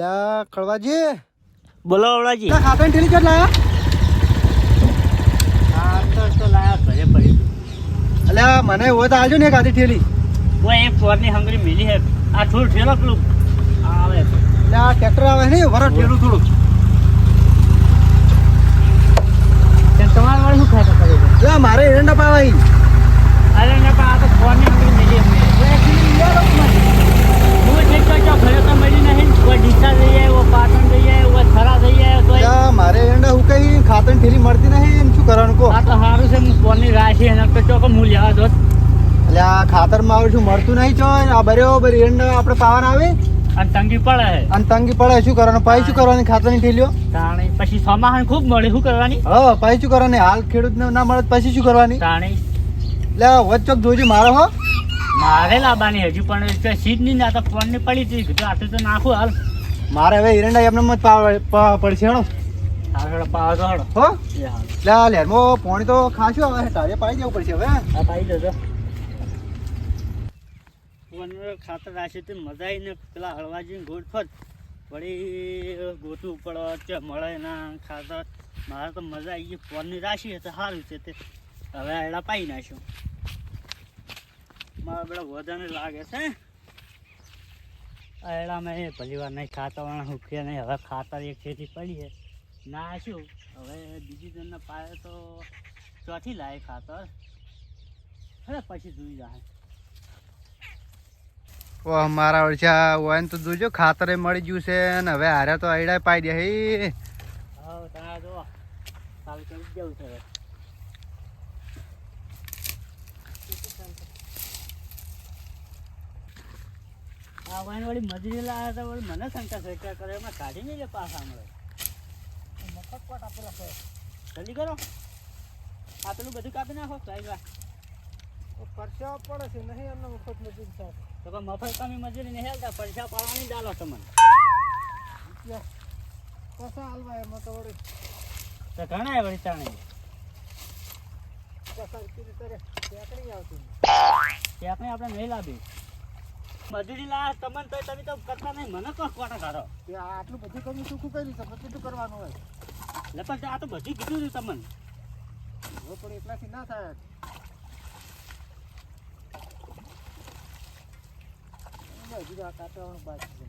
લા કળવાજી બોલો અવળાજી. ખાતા ઠેલી ચટ લાયા તો લાયા ઘરે પડી ગયું. અલ્યા મને હોય તો આવજો ને એક આધી ઠેલી. કોઈ એક ચોરની હંગરી મિલી હે. આ થોડું ઠેલો પેલું આવે છે. લા ટ્રેક્ટર આવે ને વરસ ઠેલું થોડું. તમારા વાળું શું ખાતા કરે છે? લા મારે એરંડા પાવાઈ. અરે ને પણ આ તો ચોરની હંગરી મિલી અમને. હું જે તો ઘરે તો મળી નહીં. કોઈ ડીસા થઈ જાય, કોઈ પાટણ થઈ જાય, કોઈ થરા થઈ જાય તો લા મારે એરંડા હુકાઈ ખાતર ઠેલી મળતી નહીં એમ શું કરવાનું કો? આ તો સારું છે. હું ચોરની રાશી એના તો ચોક હું લેવા દો. અલ્યા ખાતરમાં આવે શું મળતું નહીં છો આ બરાબર એરંડા આપણે પાવાના આવે અને તંગી પડે છે. અને તંગી પડે શું કરવાનું પાઈ શું કરવાની ખાતરની ઠેલીઓ? તાણી પછી સમાહન ખૂબ મળે. શું કરવાની? હા પાઈ શું કરવાની? હાલ ખેડૂતને ના મળે તો પછી શું કરવાની? તાણી લે વચ્ચોક જોજો મારો હો. મારે લાવવાની હજુ પણ સીટ નહીં ના તો ફોન ની પડી હતી. કીધું આટલું તો નાખું હાલ. મારે હવે એરંડા એમને મત પડશે હેડો હાલ પાવા તો હળો. હો એ હાલ લે લેરમો પાણી તો ખાશું આવે ટાળે પાઈ દેવું પડશે હવે. આ પાઈ દેજો. ફોન ખાતર રાખી તો મજા આવી ને પેલા હળવાજી ગોઠફત વળી ગોતું પડે મળે ના ખાતર. મારે તો મજા આવી ગઈ. ફોનની રાશી તો સારું છે તે હવે એડા પાઈ નાખ્યું. મારા બેડા વધારે લાગે છે. એડા મેં ભલી વાર નહીં ખાતર હુકીએ નહીં. હવે ખાતર એક ખેતી પડી છે નાખ્યું. હવે બીજી જણને પાયે તો ચોથી લાવે ખાતર. હવે પછી જોઈ જાય. ઓહ મારા ઓળછા હોય ને તો જોજો ખાતરે મળી ગયું છે ને હવે હારે તો આઈડા પાઈ દે હે. હા તારા જો ચાલુ કરી દેવું છે હવે. આ વાઈન વાળી મજૂરી લાવ્યા હતા વળી મને શંકા છે કે કરે એમાં કાઢી નહીં લે પાછા મળે. મફત કોટ આપેલા છે. જલ્દી કરો. આ પેલું બધું કાપી નાખો. સાહેબ પરસેવા પડે છે નહીં એમને મફત મજૂરી થાય તો કોઈ મફત કમી મજૂરી નહીં હાલતા. પૈસા પાડવાની ડાલો તમને પૈસા હાલવા એમાં તો વળી તો ઘણા વળી તાણે ટેકડી આવતી આપણે નહીં લાવી મજૂરી લાવ્યા તમને તો તમે તો કરતા નહીં. મને તો કોટા કાઢો. આટલું બધું કમી શું કરી છે પછી શું કરવાનું હોય? લપટ આ તો બધું કીધું હતું તમને. પણ એટલાથી ના થાય.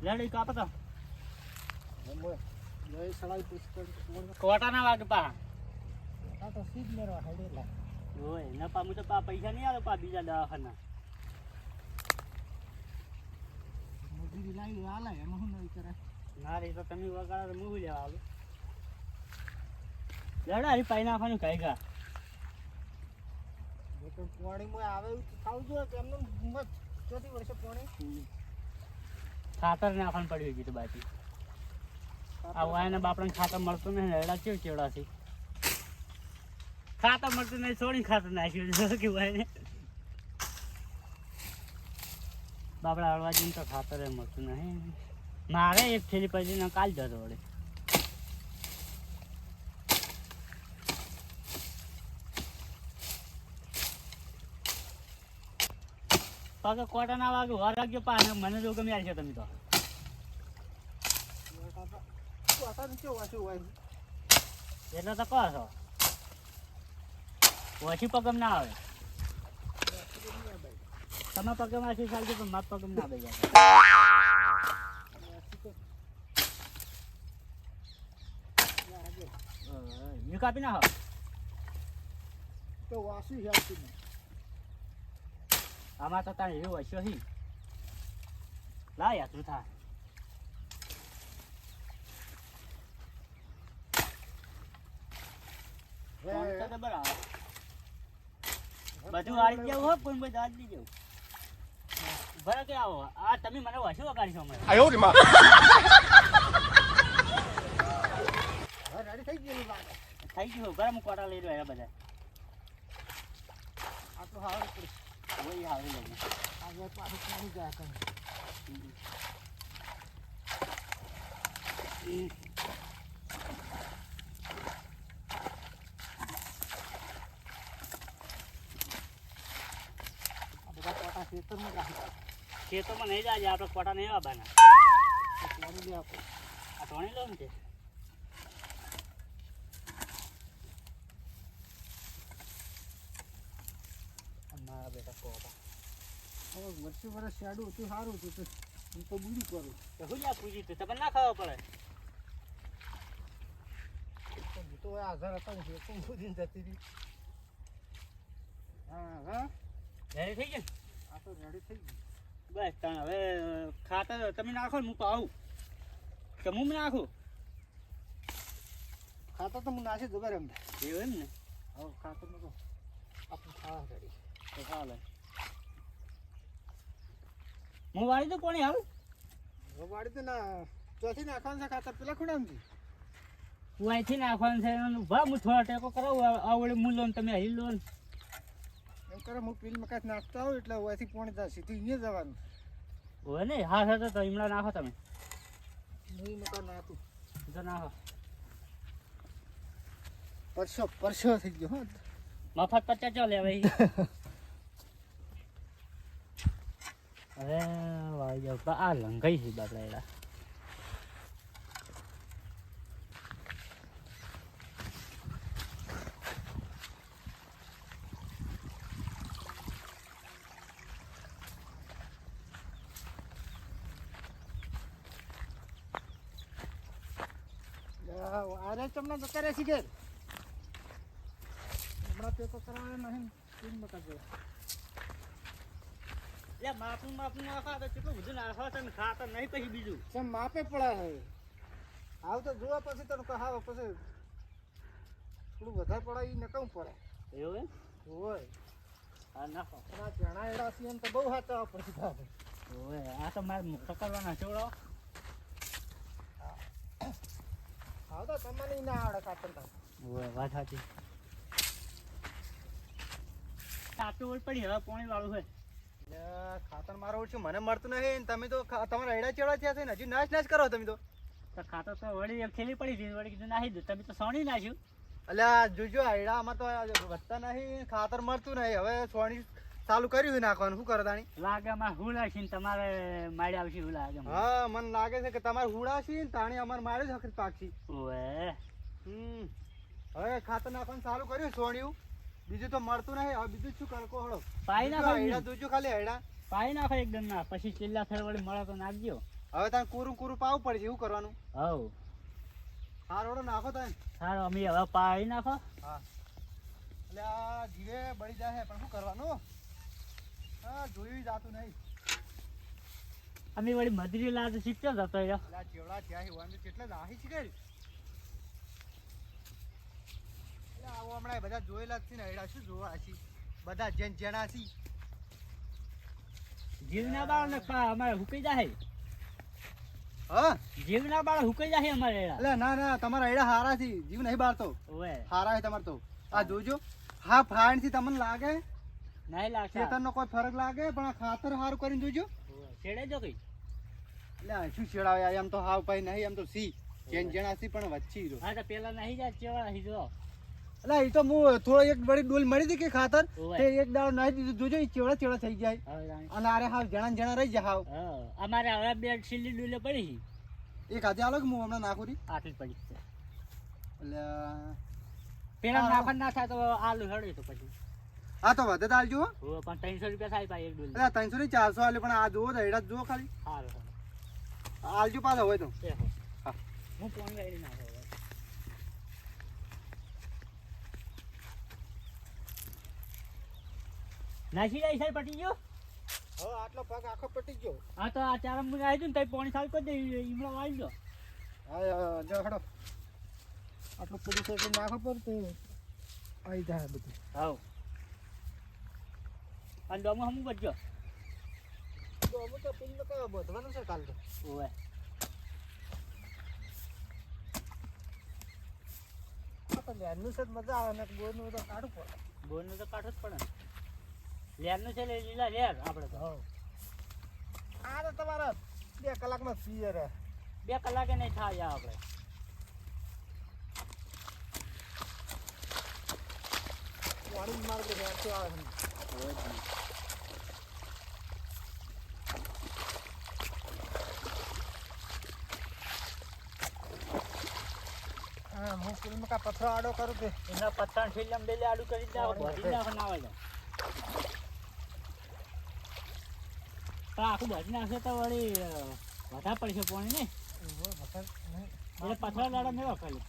લડી કાપો તો કોટા ના વાગે પા ઓય ન પા હું તો પા પૈસા નહીં આવે પા બીજા દવાખાના મજૂરી લાવી હાલે એમાં શું નહીં કરે. ના રે તો તમે વગાડો તો હું લેવા આવું. લડા હરી પાઈ નાખવાનું કઈ ગા પાણીમાં આવે એવું થવું જોઈએ કે એમને મત ચોથી વર્ષે પાણી ખાતર નાખવાનું પડ્યું ગયું બાકી. આ વાયના બાપડાને ખાતર મળતું નહીં. એડા કેવું કેવડા છે. ખાતર મળતું નહીં છોડીને ખાતર નાખ્યું કે વાયને બાપડા હળવા જઈને તો ખાતર મળતું નહીં. મારે એક થેલી પછી કાલ જતો વળે. પગ કોટા ના વાગે વાર રાખજો પા. મને તો ગમે છે તમે તો એટલે તો કહો છો ઓછી પગમ ના આવે. તમે પગમ આછી ચાલજો પણ મારા પગમ ના આવી જાય. કાપી ના હો આમાં તો તારે એવું હશે હી લા યાત્રું થાય. બધું વાળી જવું હોય કોઈ બધું આજ જવું બરાબર કે આવો. આ તમે મને વાંચી વગાડી છો અમે થઈ ગયું. ગરમ કોટા લઈ રહ્યા બધા આટલું હારું વહી હારું લઈને આગળ પાછું પાણી જાય કરે. ખેતરમાં નહીં જાય આપણે કોટા નહીં આવવાના. મારી લે આપો આ ધોણી લો ને તે મારા બેટા કોબા હવે વર્ષે વર્ષ શાડું હતું સારું હતું તો હું તો બુરું કરું તો હું લ્યા પૂજી તો તમને ના ખાવા પડે તો હાજર હતા ને શું બુરીને જતી હતી હા હા રેડી થઈ ગઈ આ તો રેડી થઈ ગઈ બસ તાણ હવે ખાતર તમે નાખો ને હું તો આવું તો હું નાખું ખાતર તો હું નાસી જબર એમ એવું એમ ને હવે ખાતર નો તો આપણે ખાવા રેડી તો ચાલે હું વાળી દઉં કોણે હાલ વાડી તો ના ચોથી નાખવાનું છે ખાતર પેલા ખૂણામાંથી હું અહીંથી નાખવાનું છે ભા હું થોડો ટેકો કરાવું આવડે હું લો ને તમે હરી લો ને એમ કરે હું પીલ મકાન નાખતા આવું એટલે ઓયથી પોણી જાય સીધું અહીંયા જવાનું હોય ને હા હા તો ઈમડા નાખો તમે હું મકાન નાખું તો નાખો પરસો થઈ ગયો હા મફત 50 ચાલે હવે હવે વાઈ જાવ આ લંઘાઈ છે બાપડા એડા અરે તમને તો કરે છે ઘેર હમણાં પેકો કરાવે નહીં પીલ મકાન જાય માપનું નાખો તો કેટલું બધું નાખો તમે ખાતર નહીં પછી બીજું કેમ માપે પડે હે આવ તો જોવા પછી તને કહાવ પછી થોડું વધારે પડાય એ નકમ પડે એવું એમ હોય હા નાખો પણ આ જણા એડા છે એમ તો બહુ હાચવા પડશે તારે ઓવે આ તો મારે મોટો કરવાના છોડો આવ તો તમને ના આવડે ખાતર ઓવે વાત સાચી સાચું ઓળ પડી હવે પાણી વાળું હોય ખાતર મારો ઓછું મને મળતું નહીં ને તમે તો તમારા એડા ચેવડા થયા છે ને હજી નાશ કરો તમે તો ખાતર તો વળી એક થેલી પડી હતી વળી કીધું નાખી દો તમે તો સોણી નાખ્યું અલ્યા જોજો એડા આમાં તો વધતા નહીં ખાતર મળતું નહીં હવે સોની ચાલુ કર્યું નાખવાનું શું કરે તાણી લાગે માં હું લાગશે તમારે માડી આવશે હું લાગે હા મને લાગે છે કે તમારે હુડાશી ને તાણી અમારે મારે જ હકરી પાકશી ઓવે હવે ખાતર નાખવાનું ચાલુ કર્યું સોણ્યું બીજું તો મળતું નહીં હવે બીજું શું કરો હળો પાઈ નાખો એડા જોજો ખાલી એડા પાઈ નાખો એકદમ ના પછી છેલ્લા થડ વળી મળે તો નાખજો હવે તારે કુરું પાવું પડશે એવું કરવાનું હવ હારોડો નાખો તાને સારું અમે હવે પાઈ નાખો હા એટલે આ ધીરે બળી જાય પણ શું કરવાનું હા જોયું જાતું નહીં અમે વળી મધરી લાજ શીખતો જતો રહ્યો એટલે ચેવડા થયા હોય કેટલા નાહી છે કે આવો હમણાં બધા જોયેલા જ છે ને એડા શું જોવા છે બધા જેણા છે જીવના બાળ ને અમારે હુકાઈ જાય હા જીવના બાળ હુકાઈ જાય અમારે એડા એટલે ના તમારા એડા હારા છે જીવ નહીં બાળતો ઓવે હારા છે તમારે તો આ જોજો હા ફાઈન થી તમને લાગે નહીં લાગશે ખેતરનો કોઈ ફરક લાગે પણ આ ખાતર સારું કરીને જોજો છેડે જો કઈ એટલે શું છેડાવે એમ તો હાવ પાઈ નહીં એમ તો સી જેણા સી પણ વચ્ચે રહ્યો હા તો પેલા નહીં જાય ચેવડા હીજો એટલે એ તો હું થોડો એક વળી ડોલ મળી હતી કે ખાતર તે એક દાડો નાખી દીધું જોજો એ ચેવડા થઈ જાય અને આરે હાવ જણા રહી જાય હાવ અમારે હવે બે છેલ્લી ડોલે પડી એક આજે આલો કે હું હમણાં નાખું રી આટલી પડી છે એટલે પેલા નાખવા ના થાય તો આલુ હળે તો પછી હા તો વધે આલજો પણ 300 રૂપિયા થાય પાછી એક ડોલ એટલે 300 ની 400 આલે પણ આ જુઓ તો એડા જુઓ ખાલી સારું આલજો પાછા હોય તો હા હું પોણી વાળી નાખો નાખી જાય સાહેબ પટી ગયો હવે આટલો ભાગ આખો પટી ગયો હા તો આ ચાર મું આવી ને તઈ પાણી સાલ કરી દે ઈમળો વાળી દો હા જો હડો આટલું પડી છે નાખો પર તો આવી જાય બધું હાવ અને ડોમો હમું બચજો તો અમુક તો પિન તો બધવાનું છે કાલ તો ઓવે આ તો લેનનું છે મજા આવે ને બોરનું તો કાઢું પડે બોરનું તો કાઢવું જ પડે ને લેરનું છે લીલા લેર આપણે તો આ તો તમારા 2 કલાકમાં પીએ રે 2 કલાકે નહીં થાય આપણે વાળી માર દે યાર તો આવે હું પેલું કા પથરો આડો કરું તે એના પત્તા ઠેલિયામાં ડેલી આડું કરી જ નાખો, ભરી નાખો ના આવે તો. પણ આખું ભરી નાખશે તો વળી વધારે પડશે પાણી ને, એટલે પથરા દાડા નહીં વખાલે.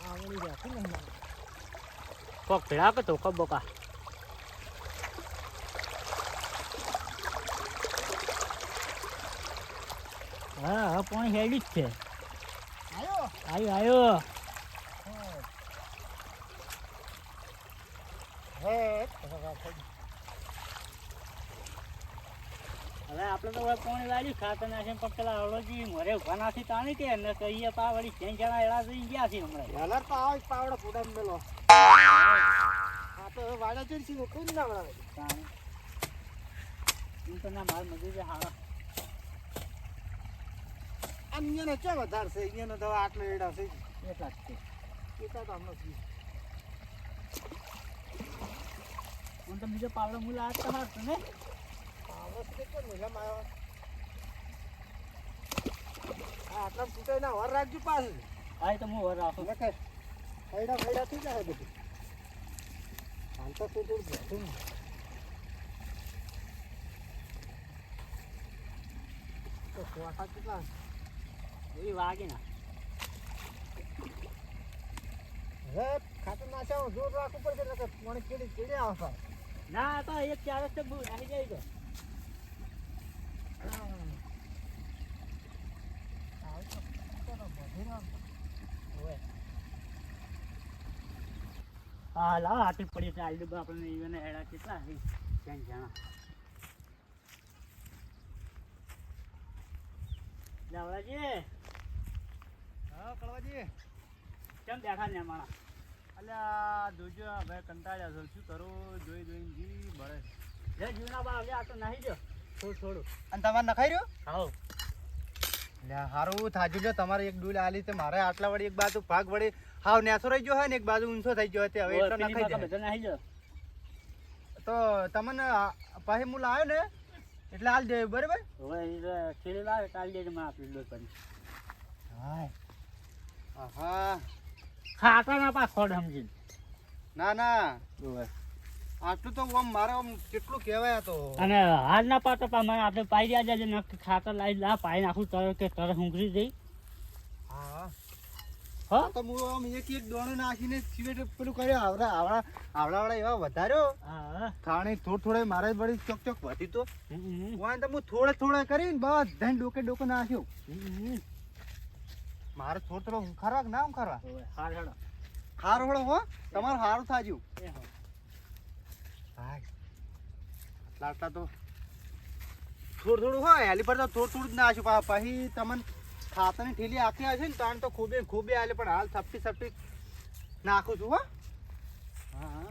આવડી રાખી ને કોક ભેળા કે તો કબોકા. હા હા પાણી હેડી જ છે. આયો આવ્યો હે હવે આપણે તો હવે પાણી વાળ્યું ખાતર નાખે, પણ પેલા હળવદજી મોરે ઉભા નાથી તાણી કે ને કહીએ પા વળી ક્યાં જણા એડા થઈ ગયા છે હમણાં. વેલર તો આવે પાવડો ફૂડા મેલો આ તો વાડા ચડસી ને કોઈ ના વળાવે તાણી હું તો ના માર મજૂર છે હારા. અહીંયા ચો વધારે છે અહીંયા તો આટલો એડા છે એટલા જ છે. એકા તો હમણાં છે હું તો બીજો પાવડો મુલા આજ તો હારતો ને. પાવડો છે કે મેલામાં આવ્યો આટલા ફૂટે ના વર રાખજો પાછું હા એ તો હું વર રાખું. લખે ફૈડા ફૈડા થઈ જાય બધું હાલ તો તું થોડું બેઠું તો ખોટા કેટલા એ વાગે ના હવે ખાતર નાખ્યા જોર રાખવું પડશે એટલે મને કેડી કેડી આવશે ના તો એક ચાર જ બહુ નાખી જાય તો. હા લાવ હાથી પડી ચાલી ડબ્બા આપણને એને હેડા કેટલા છે ક્યાં જાણા. લાવડાજી હા કળવાજી કેમ બેઠા ને માણા? અલ્યા જોજો ભાઈ કંટાળ્યા છો શું કરું જોઈ જોઈને જી બળે. જે જીવના બા હવે આ તો નાહી દો થોડું થોડું. અને તમારે નખાઈ રહ્યો હાઉ અલ્યા હારું થાજુ જો તમારે એક ડૂલ આલી તે મારે આટલા વળી એક બાજુ ભાગ વળી હાવ નેસો રહી ગયો હોય ને એક બાજુ ઊંચો થઈ ગયો હોય તે હવે એટલો નખાઈ જાય બધા નાહી દો. તો તમને પાછી હું લાવ્યો ને એટલે હાલ દે બરાબર. હવે એ ખેલી લાવે ચાલી દેજો મને આપી દો કરી. હા હા ખાતા ના પા ખોડ સમજી. ના ના આટલું તો આમ મારે આમ કેટલું કહેવાય આ તો. અને હાલ ના પાતો પા મને આપણે પાઈ રહ્યા જાય નક્કી ખાતર લાવી લા પાઈ નાખું તર કે તર હુંગરી જઈ. હા હો તો હું આમ એક એક દોણો નાખીને સિવેટ પેલું કર્યો આવડા એવા વધાર્યો હા થાણી થોડે મારે વળી ચોક ચોક વધી તો હમ વાંધો તો હું થોડે કરીને બધાને ડોકે નાખ્યો. મારે થોડો ઉખારવા કે ના ઉખારવા હાર હેડો હારો હળો હો તમારું હારું થાજ્યું. એ હો હા આટલા તો થોડું હોય હાલી પર તો થોડું જ નાખ્યું પછી તમને ખાતરની ઠેલી આખી આવશે ને તાણ તો ખૂબે હાલે પણ હાલ સપટી નાખું છું હો. હા હા